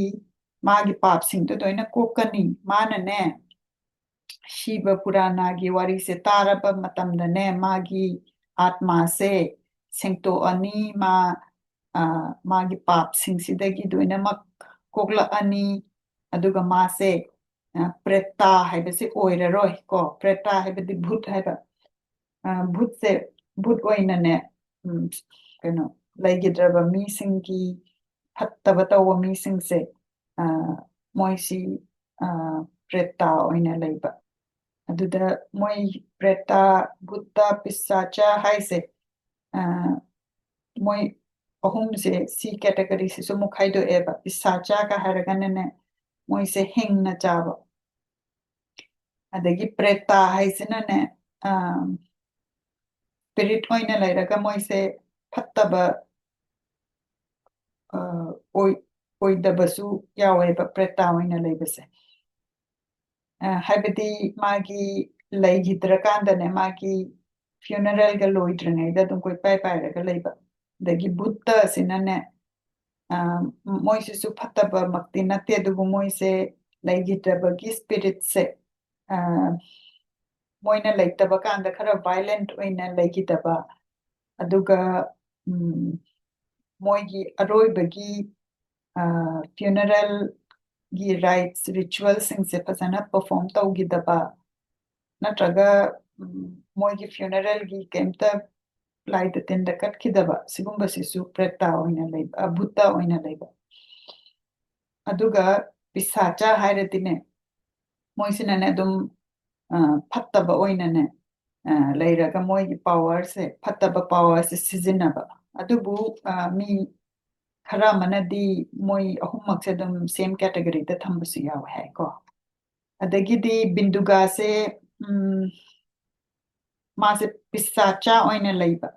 ꯃꯥꯒꯤ ꯄꯥꯞꯁꯤꯡꯗꯣ ꯂꯣꯏꯅ ꯀꯣꯛꯀꯅꯤ ꯃꯥꯅꯅꯦ ꯁꯤꯕ ꯄꯨꯔꯥꯅꯥꯒꯤ ꯋꯥꯔꯤꯁꯦ ꯇꯥꯔꯕ ꯃꯇꯝꯗꯅꯦ ꯃꯥꯒꯤ आत्मासे सेंक्तोअनी मागी पापसिंगसिदगी लोइनमक कोक्लअनी अदुगा मासे प्रेता हाइबसे ओइररोय को प्रेता हाइबदि भूत हाइबा भूत से भूत ओइनने कनो लैगिद्रबा मीसिंगी फत्तबा तौबा मीसिंगसे मोइसी प्रेता ओइना लैबा अदुदा मोइ प्रेता भूता पिशाचा हाइसे मोइ अहुमसे सी कैटेगरी से सुमु खाइदो एबा पिशाचा का हारगनने मोइसे हिंगना चाबा अदगी प्रेता हाइसिनने स्पिरिट ओइना लैरगा मोइसे फत्तबा ओइदबसु यावेबा प्रेता ओइना लैबसे हाइबदी मागी लैगिद्रकांदने मागी फ्यूनरल गा लोइद्रङैदा दुम कोइ पाइरगा लैबा दगी बुद्ध सिनने मोइसेसु फत्तबा मक्ति नते दुबु मोइसे लैगिद्रबगी स्पिरिट से मोइना लैतबा कांदा खरा वायलेंट ओइना लैगिदबा अदुगा मोइगी अरोइबगी फ्यूनरल गी राइट्स रिचुअल सिंगसे फजना परफॉर्म तौगिदबा नत्रगा मोइगी फ्यूनरल गी केमता लाइट तिंद कटखिदबा सिगुंबसिसु प्रेता ओइना लैबा भूता ओइना लैबा अदुगा पिसाचा हाइरतिने मोइसिनने दुम फत्तबा ओइनाने लैरगा मोइगी पावर से फत्तबा पावर से सिजिनबा अदुबु मी खरा मनदी मोइ अहुमक से दुम सेम कैटेगरी दा थंबसु याव है को अदगिदी बिंदुगा से मासे पिसाचा ओइना लैबा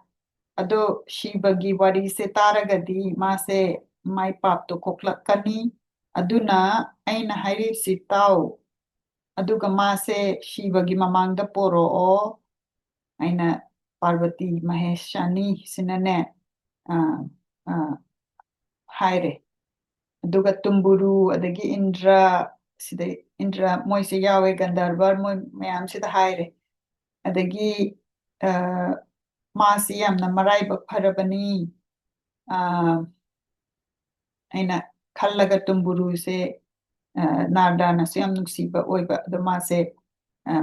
अदो शिवगी वारी से तारगदी मासे माइ पाप तो कोक्लकनी अदुना ऐना हाइरि सिताओ अदुगा मासे शिवगी ममांगदा पोरो ओ ऐना पार्वती महेशानी सिनने हाइरे अदुगा तुम्बुरु अदगी इंद्रा सिदे इंद्रा मोइसे यावे गंधर्व मोइ मयाम सिदा हाइरे अदगी मासी यामना मराइबक फरबनी ऐना खल्लगा तुम्बुरु से नारदाना से याम नुक्सीबा ओइबा अदो मासे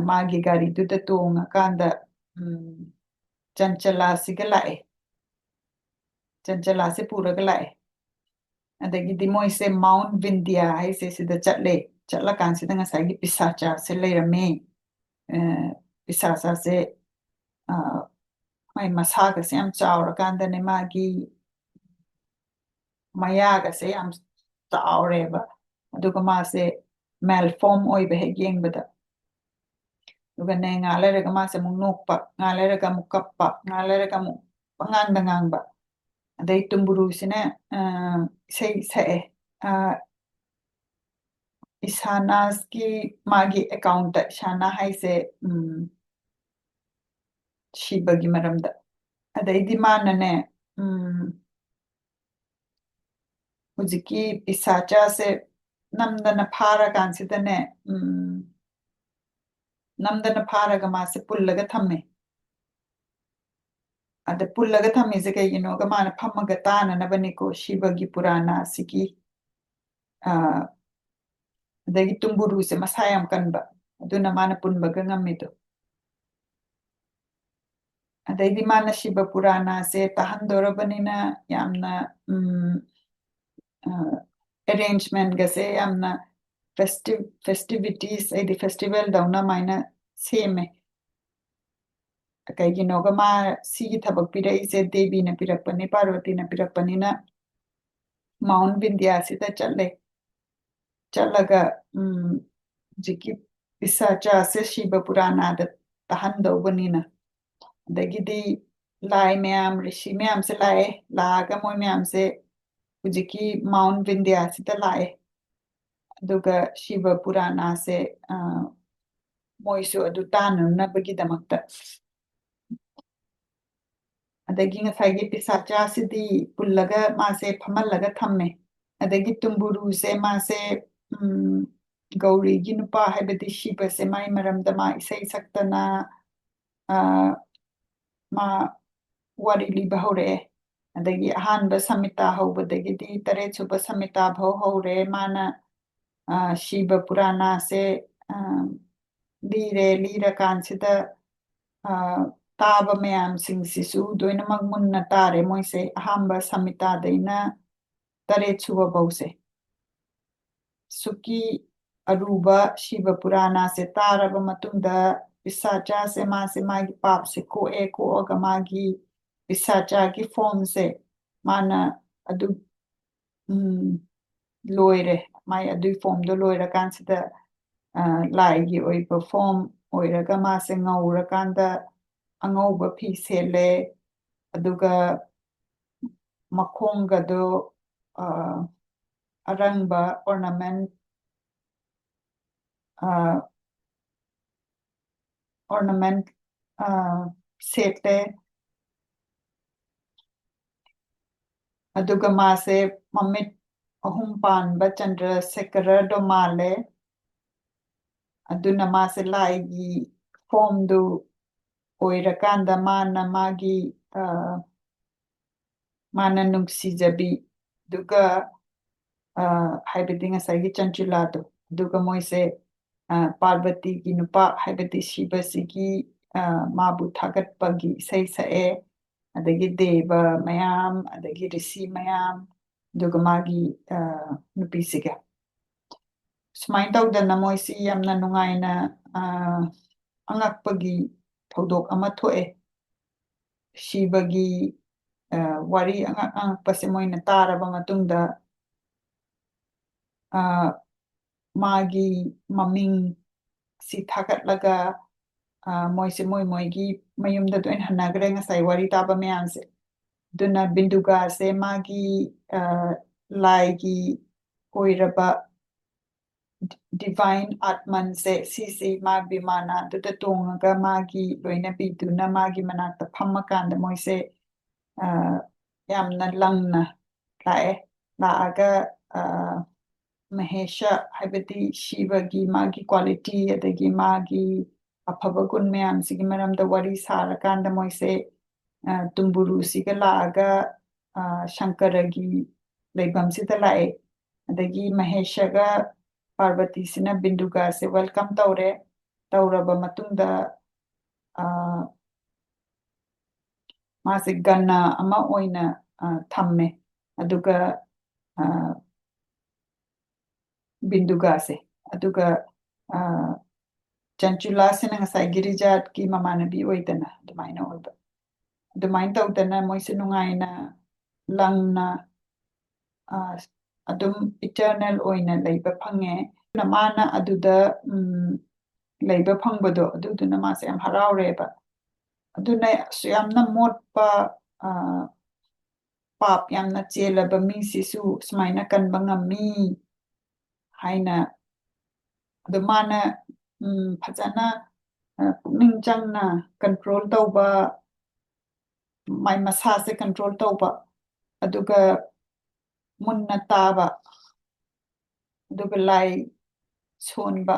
मागी गारी दुदा तोंगा कांदा चंचला सिगा लाए चंचला से पूरगा लाए अदगी मोइसे माउंट विंध्या हाइसे सिदा चटले चटला कांसिदा ngasai gi pisacha se leirame ꯄꯤꯁꯥꯆꯥꯁꯦ ꯃꯥꯏ ꯃꯁꯥꯒꯁꯦ ꯌꯥꯝ ꯆꯥꯎꯔꯀꯥꯟꯗꯅꯦ ꯃꯥꯒꯤ ꯃꯌꯥꯒꯁꯦ ꯌꯥꯝ ꯆꯥꯎꯔꯦꯕ ꯑꯗꯨꯒ ꯃꯥꯁꯦ ꯃꯦꯜꯐꯣꯝ ꯑꯣꯏꯕ ꯍꯦꯛ ꯌꯦꯡꯕꯗ ꯑꯗꯨꯒꯅꯦ ꯉꯥ ꯂꯩꯔꯒ ꯃꯥꯁꯦ ꯑꯃꯨꯛ ꯅꯣꯛꯄ ꯉꯥ ꯂꯩꯔꯒ ꯑꯃꯨꯛ ꯀꯞꯄ ꯉꯥ ꯂꯩꯔꯒ ꯑꯃꯨꯛ ꯄꯉꯥꯡꯗ ꯉꯥꯡꯕ ꯑꯗꯩ ꯇꯨꯝꯕꯨꯔꯨꯁꯤꯅ ꯏꯁꯩ ꯁꯛꯑꯦ ꯏꯁꯥꯅꯥꯁꯀꯤ ꯃꯥꯒꯤ ꯑꯦꯀꯥꯎꯟꯇ ꯏꯁꯥꯅꯥ ꯍꯥꯏꯁꯦ ꯁꯤꯕꯒꯤ ꯃꯔꯝꯗ ꯑꯗꯩꯗꯤ ꯃꯥꯅꯅꯦ ꯍꯧꯖꯤꯛꯀꯤ ꯄꯤꯁꯥꯆꯥꯁꯦ ꯅꯝꯗꯅ ꯐꯥꯔꯀꯥꯟꯁꯤꯗꯅꯦ ꯅꯝꯗꯅ ꯐꯥꯔꯒ ꯃꯥꯁꯦ ꯄꯨꯜꯂꯒ ꯊꯝꯃꯦ ꯑꯗ ꯄꯨꯜꯂꯒ ꯊꯝꯃꯤꯁꯦ ꯀꯩꯒꯤꯅꯣꯒ ꯃꯥꯅ ꯐꯝꯃꯒ ꯇꯥꯅꯅꯕꯅꯤꯀꯣ ꯁꯤꯕꯒꯤ ꯄꯨꯔꯥꯅ ꯑꯁꯤꯒꯤ ꯑꯗꯒꯤ ꯇꯨꯝꯕꯨꯔꯨꯁꯦ ꯃꯁꯥ ꯌꯥꯝ ꯀꯟꯕ ꯑꯗꯨꯅ ꯃꯥꯅ ꯄꯨꯟꯕꯒ ꯉꯝꯃꯤꯗꯣ ꯑꯗꯩꯗꯤ ꯃꯥꯅ ꯁꯤꯕ ꯄꯨꯔꯥꯅꯥꯁꯦ ꯇꯥꯍꯟꯗꯣꯔꯕꯅꯤꯅ ꯌꯥꯝꯅ ꯑꯦꯔꯦꯟꯖꯃꯦꯟꯒꯁꯦ ꯌꯥꯝꯅ ꯐꯦꯁꯇꯤꯚꯤꯇꯤꯁ ꯍꯥꯏꯗꯤ ꯐꯦꯁꯇꯤꯚꯦꯜꯗꯧꯅ ꯃꯥꯏꯅ ꯁꯦꯝꯃꯦ ꯀꯩꯒꯤꯅꯣꯒ ꯃꯥ ꯁꯤꯒꯤ ꯊꯕꯛ ꯄꯤꯔꯛꯏꯁꯦ ꯗꯦꯕꯤꯅ ꯄꯤꯔꯛꯄꯅꯤ ꯄꯥꯔꯕꯇꯤꯅ ꯄꯤꯔꯛꯄꯅꯤꯅ ꯃꯥꯎꯟ ꯕꯤꯟꯗ꯭ꯌꯥꯁꯤꯗ ꯆꯠꯂꯦ ꯆꯠꯂꯒ ꯍꯧꯖꯤꯛꯀꯤ ꯄꯤꯁꯥꯆꯥꯁꯦ ꯁꯤꯕ ꯄꯨꯔꯥꯅꯥꯗ ꯇꯥꯍꯟꯗꯧꯕꯅꯤꯅ ꯑꯗꯒꯤꯗꯤ ꯂꯥꯏ ꯃꯌꯥꯝ ꯔꯤꯁꯤ ꯃꯌꯥꯝꯁꯦ ꯂꯥꯛꯑꯦ ꯂꯥꯛꯑꯒ ꯃꯣꯏ ꯃꯌꯥꯝꯁꯦ ꯍꯧꯖꯤꯛꯀꯤ ꯃꯥꯎꯟ ꯕꯤꯟꯗ꯭ꯌꯥꯁꯤꯗ ꯂꯥꯛꯑꯦ ꯑꯗꯨꯒ ꯁꯤꯕ ꯄꯨꯔꯥꯅꯥꯁꯦ ꯃꯣꯏꯁꯨ ꯑꯗꯨ ꯇꯥꯟꯅꯅꯕꯒꯤꯗꯃꯛꯇ ꯑꯗꯒꯤ ꯉꯁꯥꯏꯒꯤ ꯄꯤꯁꯥꯆꯥꯁꯤꯗꯤ ꯄꯨꯜꯂꯒ ꯃꯥꯁꯦ ꯐꯝꯍꯜꯂꯒ ꯊꯝꯃꯦ ꯑꯗꯒꯤ ꯇꯨꯝꯕꯨꯔꯨꯁꯦ ꯃꯥꯁꯦ ꯒꯧꯔꯤꯒꯤ ꯅꯨꯄꯥ ꯍꯥꯏꯕꯗꯤ ꯁꯤꯕꯁꯦ ꯃꯥꯏ ꯃꯔꯝꯗ ꯃꯥ ꯏꯁꯩ ꯁꯛꯇꯅ ꯃꯥ ꯋꯥꯔꯤ ꯂꯤꯕ ꯍꯧꯔꯛꯑꯦ ꯑꯗꯒꯤ ꯑꯍꯥꯟꯕ ꯁꯃꯤꯇꯥ ꯍꯧꯕꯗꯒꯤꯗꯤ ꯇꯔꯦꯠ ꯁꯨꯕ ꯁꯃꯤꯇꯥ ꯐꯥꯎ ꯍꯧꯔꯦ ꯃꯥꯅ ꯁꯤꯕ ꯄꯨꯔꯥꯅꯥꯁꯦ ꯂꯤꯔꯦ ꯂꯤꯔꯀꯥꯟꯁꯤꯗ ꯇꯥꯕ ꯃꯌꯥꯝꯁꯤꯡꯁꯤꯁꯨ ꯂꯣꯏꯅꯃꯛ ꯃꯨꯟꯅ ꯇꯥꯔꯦ ꯃꯣꯏꯁꯦ ꯑꯍꯥꯟꯕ ꯁꯃꯤꯇꯥꯗꯩꯅ ꯇꯔꯦꯠ ꯁꯨꯕ ꯐꯧꯁꯦ ꯁꯨꯛꯀꯤ ꯑꯔꯨꯕ ꯁꯤꯕ ꯄꯨꯔꯥꯅꯥꯁꯦ ꯇꯥꯔꯕ ꯃꯇꯨꯡꯗ ꯄꯤꯁꯥꯆꯥꯁꯦ ꯃꯥꯁꯦ ꯃꯥꯒꯤ ꯄꯥꯞꯁꯦ ꯀꯣꯛꯑꯦ ꯀꯣꯛꯑꯒ ꯃꯥꯒꯤ ꯄꯤꯁꯥꯆꯥꯒꯤ ꯐꯣꯝꯁꯦ ꯃꯥꯅ ꯑꯗꯨ ꯂꯣꯏꯔꯦ ꯃꯥꯏ ꯑꯗꯨꯒꯤ ꯐꯣꯝꯗꯣ ꯂꯣꯏꯔꯀꯥꯟꯁꯤꯗ ꯂꯥꯏꯒꯤ ꯑꯣꯏꯕ ꯐꯣꯝ ꯑꯣꯏꯔꯒ ꯃꯥꯁꯦ ꯉꯧꯔꯀꯥꯟꯗ ꯑꯉꯧꯕ ꯐꯤ ꯁꯦꯠꯂꯦ ꯑꯗꯨꯒ ꯃꯈꯣꯡꯒꯗꯣ ꯑꯔꯪꯕ ꯑꯣꯔꯅꯥꯃꯦꯟ ꯁꯦꯠꯂꯦ ꯑꯗꯨꯒ ꯃꯥꯁꯦ ꯃꯃꯤꯠ ꯑꯍꯨꯝ ꯄꯥꯟꯕ ꯆꯟꯗ꯭ꯔꯁꯦꯈꯔꯗꯣ ꯃꯥꯜꯂꯦ ꯑꯗꯨꯅ ꯃꯥꯁꯦ ꯂꯥꯏꯒꯤ ꯐꯣꯝꯗꯨ ꯑꯣꯏꯔꯀꯥꯟꯗ ꯃꯥꯅ ꯅꯨꯡꯁꯤꯖꯕꯤ ꯑꯗꯨꯒ ꯍꯥꯏꯕꯗꯤ ꯉꯁꯥꯏꯒꯤ ꯆꯟꯆꯨꯂꯥꯗꯣ ꯑꯗꯨꯒ ꯃꯣꯏꯁꯦ ꯄꯥꯔꯕꯇꯤꯒꯤ ꯅꯨꯄꯥ ꯍꯥꯏꯕꯗꯤ ꯁꯤꯕꯁꯤꯒꯤ ꯃꯥꯕꯨ ꯊꯥꯒꯠꯄꯒꯤ ꯏꯁꯩ ꯁꯛꯑꯦ ꯑꯗꯒꯤ ꯗꯦꯕ ꯃꯌꯥꯝ ꯑꯗꯒꯤ ꯔꯤꯁꯤ ꯃꯌꯥꯝ ꯑꯗꯨꯒ ꯃꯥꯒꯤ ꯅꯨꯄꯤꯁꯤꯒ ꯁꯨꯃꯥꯏꯅ ꯇꯧꯗꯅ ꯃꯣꯏꯁꯤ ꯌꯥꯝꯅ ꯅꯨꯡꯉꯥꯏꯅ ꯑꯉꯛꯄꯒꯤ ꯊꯧꯗꯣꯛ ꯑꯃ ꯊꯣꯛꯑꯦ ꯁꯤꯕꯒꯤ ꯋꯥꯔꯤ ꯑꯉꯛꯄꯁꯦ ꯃꯣꯏꯅ ꯇꯥꯔꯕ ꯃꯇꯨꯡꯗ ꯃꯥꯒꯤ ꯃꯃꯤꯡ ꯁꯤ ꯊꯥꯒꯠꯂꯒ ꯃꯣꯏꯁꯦ ꯃꯣꯏꯒꯤ ꯃꯌꯨꯝꯗ ꯂꯣꯏꯅ ꯍꯟꯅꯈ꯭ꯔꯦ ꯉꯁꯥꯏ ꯋꯥꯔꯤ ꯇꯥꯕ ꯃꯌꯥꯝꯁꯦ ꯑꯗꯨꯅ ꯕꯤꯟꯗꯨꯒꯥꯁꯦ ꯃꯥꯒꯤ ꯂꯥꯏꯒꯤ ꯑꯣꯏꯔꯕ ꯗꯤꯚꯥꯏꯟ ꯑꯥꯠꯃꯟꯁꯦ ꯁꯤꯁꯤ ꯃꯥ ꯕꯤꯃꯥꯅ ꯑꯗꯨꯗ ꯇꯣꯡꯉꯒ ꯃꯥꯒꯤ ꯂꯣꯏꯅꯕꯤꯗꯨꯅ ꯃꯥꯒꯤ ꯃꯅꯥꯛꯇ ꯐꯝꯃꯀꯥꯟꯗ ꯃꯣꯏꯁꯦ ꯌꯥꯝꯅ ꯂꯪꯅ ꯂꯥꯛꯑꯦ ꯂꯥꯛꯑꯒ ꯃꯍꯦꯁꯥ ꯍꯥꯏꯕꯗꯤ ꯁꯤꯕꯒꯤ ꯃꯥꯒꯤ ꯀ꯭ꯋꯥꯂꯤꯇꯤ ꯑꯗꯒꯤ ꯃꯥꯒꯤ ꯑꯐꯕ ꯒꯨꯟ ꯃꯌꯥꯝꯁꯤꯒꯤ ꯃꯔꯝꯗ ꯋꯥꯔꯤ ꯁꯥꯔꯀꯥꯟꯗ ꯃꯣꯏꯁꯦ ꯇꯨꯝꯕꯨꯔꯨꯁꯤꯒ ꯂꯥꯛꯑꯒ ꯁꯪꯀꯔꯒꯤ ꯂꯩꯐꯝꯁꯤꯗ ꯂꯥꯛꯑꯦ ꯑꯗꯒꯤ ꯃꯍꯦꯁꯥꯒ ꯄꯥꯔꯕꯇꯤꯁꯤꯅ ꯕꯤꯟꯗꯨꯒꯥꯁꯦ ꯋꯦꯜꯀꯝ ꯇꯧꯔꯦ ꯇꯧꯔꯕ ꯃꯇꯨꯡꯗ ꯃꯥꯁꯦ ꯒꯅ ꯑꯃ ꯑꯣꯏꯅ ꯊꯝꯃꯦ ꯑꯗꯨꯒ ꯕꯤꯟꯗꯨꯒꯥꯁꯦ ꯑꯗꯨꯒ ꯆꯟꯆꯨꯂꯥꯁꯤꯅ ꯉꯁꯥꯏ ꯒꯤꯔꯤꯖꯥꯠꯀꯤ ꯃꯃꯥꯟꯅꯕꯤ ꯑꯣꯏꯗꯅ ꯑꯗꯨꯃꯥꯏꯅ ꯑꯣꯏꯕ ꯑꯗꯨꯃꯥꯏꯅ ꯇꯧꯗꯅ ꯃꯣꯏꯁꯦ ꯅꯨꯡꯉꯥꯏꯅ ꯂꯪꯅ ꯑꯗꯨꯝ ꯏꯇꯔꯅꯦꯜ ꯑꯣꯏꯅ ꯂꯩꯕ ꯐꯪꯉꯦ ꯃꯥꯅ ꯑꯗꯨꯗ ꯂꯩꯕ ꯐꯪꯕꯗꯣ ꯑꯗꯨꯗꯨꯅ ꯃꯥꯁꯦ ꯌꯥꯝ ꯍꯔꯥꯎꯔꯦꯕ ꯑꯗꯨꯅ ꯌꯥꯝꯅ ꯃꯣꯠꯄ ꯄꯥꯞ ꯌꯥꯝꯅ ꯆꯦꯜꯂꯕ ꯃꯤꯁꯤꯁꯨ ꯁꯨꯃꯥꯏꯅ ꯀꯟꯕ ꯉꯝꯃꯤ ꯍꯥꯏꯅ ꯑꯗꯨ ꯃꯥꯅ ꯐꯖꯅ ꯄꯨꯛꯅꯤꯡ ꯆꯪꯅ ꯀꯟꯇ꯭ꯔꯣꯜ ꯇꯧꯕ ꯃꯥꯏ ꯃꯁꯥꯁꯦ ꯀꯟꯇ꯭ꯔꯣꯜ ꯇꯧꯕ ꯑꯗꯨꯒ ꯃꯨꯟꯅ ꯇꯥꯕ ꯑꯗꯨꯒ ꯂꯥꯏ ꯁꯣꯟꯕ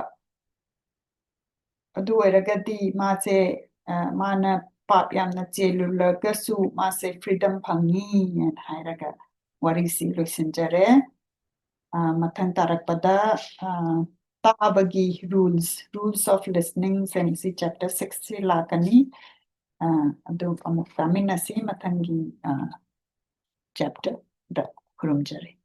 ꯑꯗꯨ ꯑꯣꯏꯔꯒꯗꯤ ꯃꯥꯁꯦ ꯃꯥꯅ ꯄꯥꯞ ꯌꯥꯝꯅ ꯆꯦꯜꯂꯨꯔꯒꯁꯨ ꯃꯥꯁꯦ ꯐ꯭ꯔꯤꯗꯝ ꯐꯪꯉꯤ ꯍꯥꯏꯔꯒ ꯋꯥꯔꯤꯁꯤ ꯂꯣꯏꯁꯤꯟꯖꯔꯦ ꯃꯊꯪ ꯇꯥꯔꯛꯄꯗ ꯇꯥꯕꯒꯤ ꯔꯨꯜꯁ ꯑꯣꯐ ꯂꯤꯁꯅꯤꯡ ꯁꯤ ꯆꯦꯞꯇꯔ 6ꯁꯤ ꯂꯥꯛꯀꯅꯤ ꯑꯗꯨ ꯑꯃꯨꯛ ꯇꯥꯃꯤꯟꯅꯁꯤ ꯃꯊꯪꯒꯤ ꯆꯦꯞꯇꯔꯗ ꯈꯨꯔꯨꯝꯖꯔꯤ